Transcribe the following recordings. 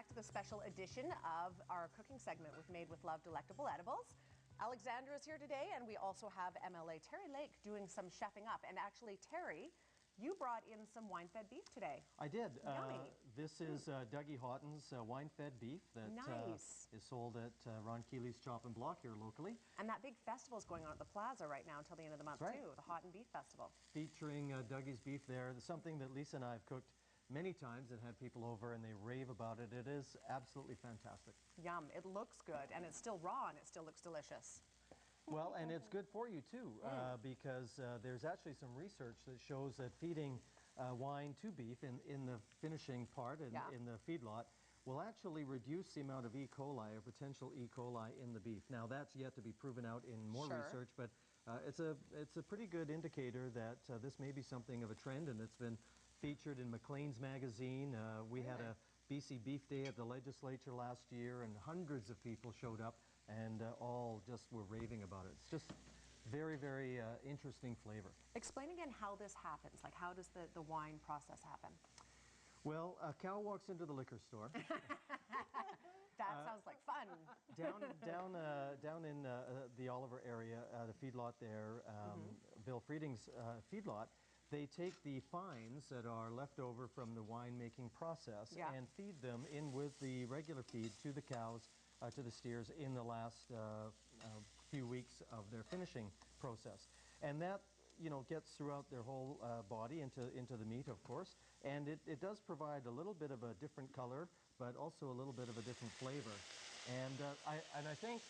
back to the special edition of our cooking segment with Made with Love Delectable Edibles. Alexandra is here today, and we also have MLA Terry Lake doing some chefing up. And actually, Terry, you brought in some wine-fed beef today. I did. Yummy. This is Dougie Houghton's wine-fed beef that is sold at Ron Keeley's Chop and Block here locally. And that big festival is going on at the Plaza right now until the end of the month, too, the Houghton Beef Festival. Featuring Dougie's beef there. It's something that Lisa and I have cooked many times and had people over and they rave about it. It is absolutely fantastic. Yum. It looks good, and it's still raw, and it still looks delicious. Well, and it's good for you too, because there's actually some research that shows that feeding wine to beef in the finishing part, in the feedlot, will actually reduce the amount of E. coli or potential E. coli in the beef. Now, that's yet to be proven out in more research, but it's a pretty good indicator that this may be something of a trend, and it's been featured in Maclean's magazine. We had a BC Beef Day at the legislature last year, and hundreds of people showed up and all just were raving about it. It's just very, very interesting flavor. Explain again how this happens. Like, how does the wine process happen? Well, a cow walks into the liquor store. That sounds like fun. Down in the Oliver area, the feedlot there, Bill Frieding's feedlot, they take the fines that are left over from the winemaking process and feed them in with the regular feed to the cows, to the steers in the last few weeks of their finishing process. And that, you know, gets throughout their whole body into the meat, of course. And it does provide a little bit of a different color, but also a little bit of a different flavor. And I think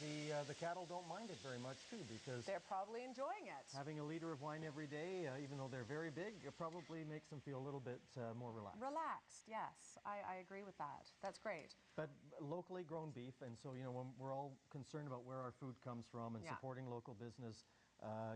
the cattle don't mind it very much too, because they're probably enjoying it. Having a liter of wine every day, even though they're very big, it probably makes them feel a little bit more relaxed. Relaxed, yes. I agree with that. That's great. But locally grown beef, and so, you know, when we're all concerned about where our food comes from and supporting local business,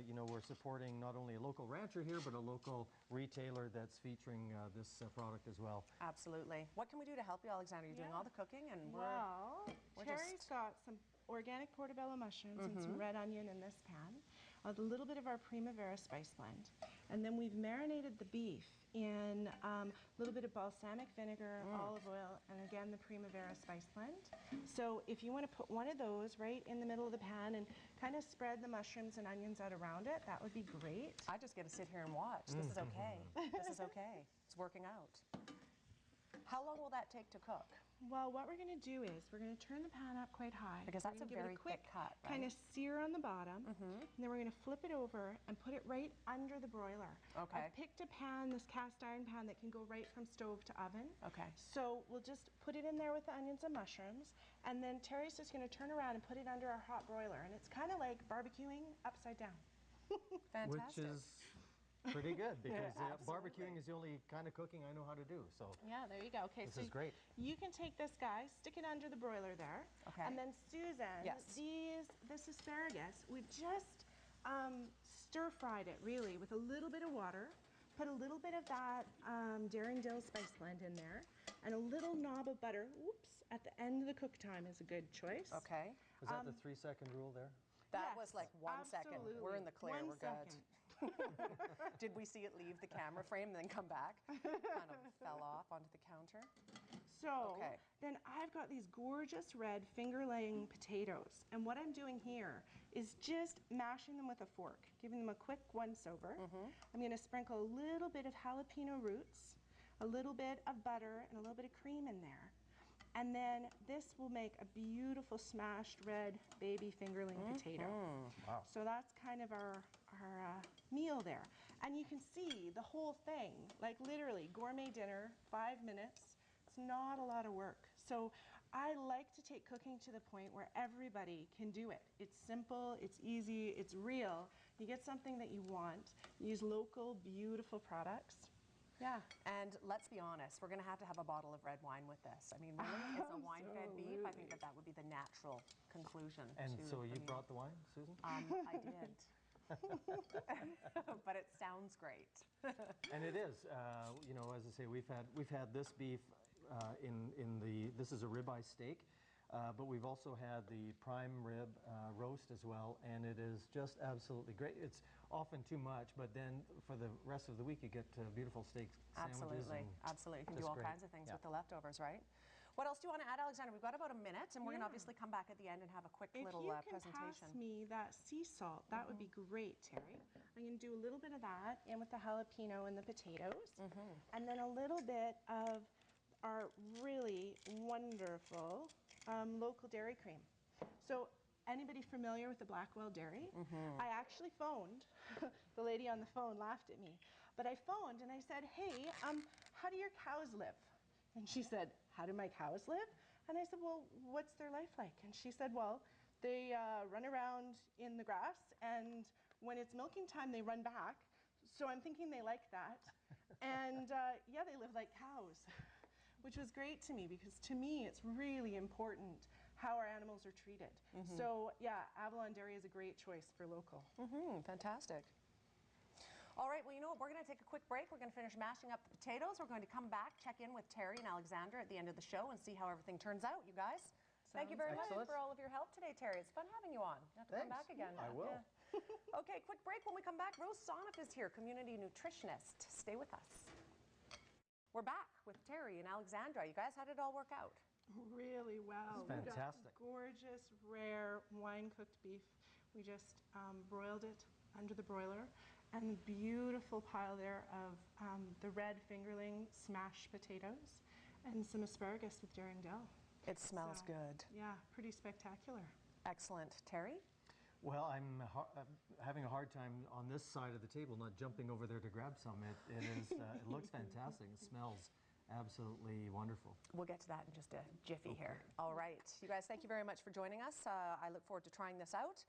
you know, we're supporting not only a local rancher here, but a local retailer that's featuring this product as well. Absolutely. What can we do to help you, Alexandra? You're doing all the cooking, and we're Terry's got some organic portobello mushrooms and some red onion in this pan, a little bit of our Prima Vera spice blend, and then we've marinated the beef in a little bit of balsamic vinegar, olive oil, and again the Prima Vera spice blend. So if you want to put one of those right in the middle of the pan and kind of spread the mushrooms and onions out around it, that would be great. I just get to sit here and watch. This is okay. This is okay. It's working out. How long will that take to cook? Well, what we're going to do is we're going to turn the pan up quite high. Because that's a very quick cut, right? Kind of sear on the bottom, and then we're going to flip it over and put it right under the broiler. Okay. I've picked a pan, this cast iron pan, that can go right from stove to oven. Okay. So we'll just put it in there with the onions and mushrooms, and then Terry's just going to turn around and put it under our hot broiler, and it's kind of like barbecuing upside down. Fantastic. Which is pretty good, because barbecuing is the only kind of cooking I know how to do. So yeah, there you go. Okay, this is great. You can take this guy, stick it under the broiler there, and then Susan, this asparagus, we've just stir-fried it really with a little bit of water. Put a little bit of that Daring Dill spice blend in there, and a little knob of butter. Whoops! At the end of the cook time is a good choice. Okay. Was that the 3-second rule there? That was like 1 second. We're in the clear. We're good. Did we see it leave the camera frame and then come back? Kind of fell off onto the counter. So then I've got these gorgeous red finger-laying potatoes, and what I'm doing here is just mashing them with a fork, giving them a quick once-over. I'm going to sprinkle a little bit of jalapeno roots, a little bit of butter, and a little bit of cream in there. And then this will make a beautiful smashed red baby fingerling potato. Wow. So that's kind of our meal there. And you can see the whole thing, like literally gourmet dinner, 5 minutes. It's not a lot of work. So I like to take cooking to the point where everybody can do it. It's simple, it's easy, it's real. You get something that you want. Use local, beautiful products. Yeah, and let's be honest, we're going to have a bottle of red wine with this. I mean, really, it's a wine-fed beef. I think that would be the natural conclusion. And so you brought the wine, Susan? I did. But it sounds great. And it is. You know, as I say, we've had this beef this is a ribeye steak. But we've also had the prime rib roast as well, and it is just absolutely great. It's often too much, but then for the rest of the week you get beautiful steak sandwiches. Absolutely, absolutely. You can do all kinds of things with the leftovers, right? What else do you want to add, Alexandra? We've got about a minute, and we're going to obviously come back at the end and have a quick little If you can presentation. pass me that sea salt, that would be great, Terry. I'm going to do a little bit of that in with the jalapeno and the potatoes, and then a little bit of our really wonderful local dairy cream. So anybody familiar with the Blackwell Dairy? I actually phoned. The lady on the phone laughed at me. But I phoned and I said, hey, how do your cows live? And she said, how do my cows live? And I said, well, what's their life like? And she said, well, they run around in the grass, and when it's milking time, they run back. So I'm thinking they like that. And yeah, they live like cows, which was great to me, because to me, it's really important how our animals are treated. So yeah, Avalon Dairy is a great choice for local. Fantastic. All right, well, you know what? We're going to take a quick break. We're going to finish mashing up the potatoes. We're going to come back, check in with Terry and Alexandra at the end of the show and see how everything turns out, you guys. Thank you very much for all of your help today, Terry. It's fun having you on. You have to come back again. I will. Yeah. Okay, quick break. When we come back, Rose Sonniff is here, community nutritionist. Stay with us. We're back with Terry and Alexandra. You guys, how did it all work out? Really well. It's fantastic. We got gorgeous, rare wine-cooked beef. We just broiled it under the broiler. And the beautiful pile there of the red fingerling smashed potatoes and some asparagus with Darringdale. It smells good. Yeah, pretty spectacular. Excellent. Terry? Well, I'm having a hard time on this side of the table, not jumping over there to grab some. It looks fantastic. It smells absolutely wonderful. We'll get to that in just a jiffy here. All right. You guys, thank you very much for joining us. I look forward to trying this out.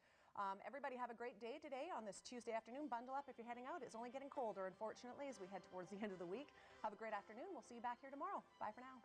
Everybody have a great day today on this Tuesday afternoon. Bundle up if you're heading out. It's only getting colder, unfortunately, as we head towards the end of the week. Have a great afternoon. We'll see you back here tomorrow. Bye for now.